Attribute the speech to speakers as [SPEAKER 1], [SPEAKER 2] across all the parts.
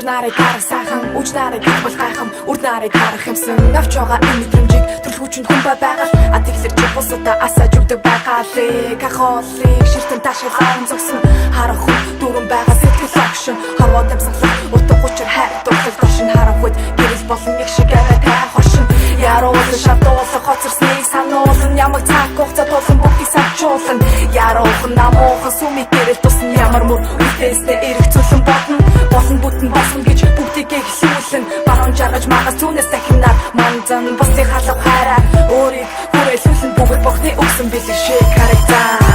[SPEAKER 1] нарыг харах сайхан үж нарыг бол гайхам үр нарыг харах юмсан авч байгаа энэ мэдрэмжийг төлөвчөнд хүн байгаад атгэлэр чи бусдаа асааж өгдөг байгаалыг ахоолыг ширтэн ташаалан зогсон харах хүн дөрөн байгаа сэтгэл агшин харваад амсгалаа утга учир хайр дурлал дошин харах үед гэрэл болон их шиг аваа тай хошин яруул шатуулах хоцорсныг сануулсан ямаг цаг хугацаа тулсан бүгдийг савчуулсан яруухан намуухан сүмийг гэрэл тусна ямар мөр үстэстэй эрэх цөлөн болон бүтэн болсон гэж бүгдийг эхлүүлэн баруун жаргаж магас түүнээс дахинаар манзан босыг халах хайраа өөрийг хүрээлүүлэн бүгд бохны өгсөн бэлэг шиг харагдаа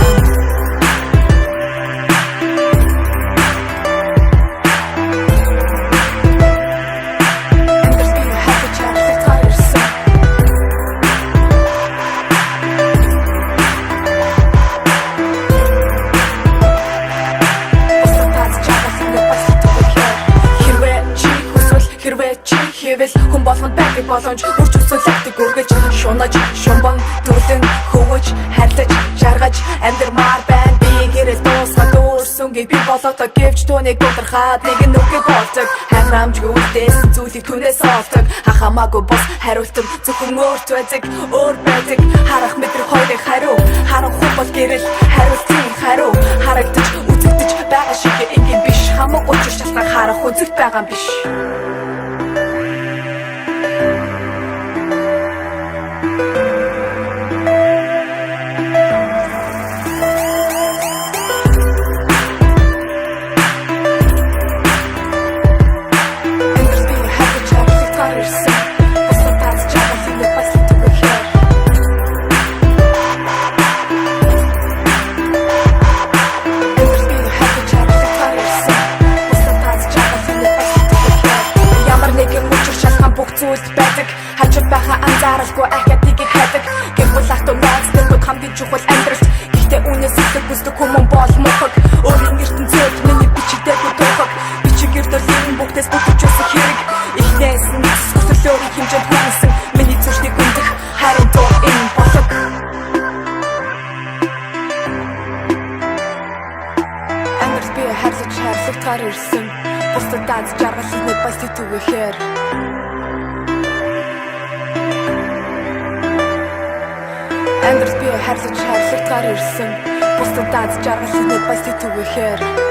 [SPEAKER 1] хүн болгонд байдаг боломж үрч өсөлтөг үргэж шунаж шумбан түлэн хөвөж хайрлаж жаргаж амьдрмаар байна би гэрэл дуусгаад өөрсөнгийг би болоодоо гэвч түүнийг дуудахад нэг нүгэ болдог хангамжгүй үлдээс зүйлийг түнээс олдог хахамаагүй бос хариултам зөвхөн өөрт байдаг өөр байдаг харах мэдрэх хоёрыг хариу харах хүн бол гэрэл хариултын хариу харагдаж үзэгдэж байгаа шиг ингийн биш хамаг учир шалтгаан харах үзэгт байгаа биш байдаг хачиг баха анзааралгүй ахятыг хайдаг гэвч ахтуу найзтай бүх хамгийн чухал амьдралт гэхдээ үнээс их хүсдэг хүмүүс бол мохог өөрийн ертөнцид миний бичигдээ бодохог бичигээр дөрвөн бүгдээс бүтчихсэн хэрэг ихнээс нь өсөлөөрийн хэмжээнд хүрсэн миний зүрхний гүндэх харин тоо энэ болог Ангар би харьцаж харьцагтаар ирсэн бусдад дац жаргалыг нэг бас тэтгүүхээр Ангар би харьцаж харьцагтаар ирсэн бусдад дац жаргалыг нэг бас тэтгүүхээр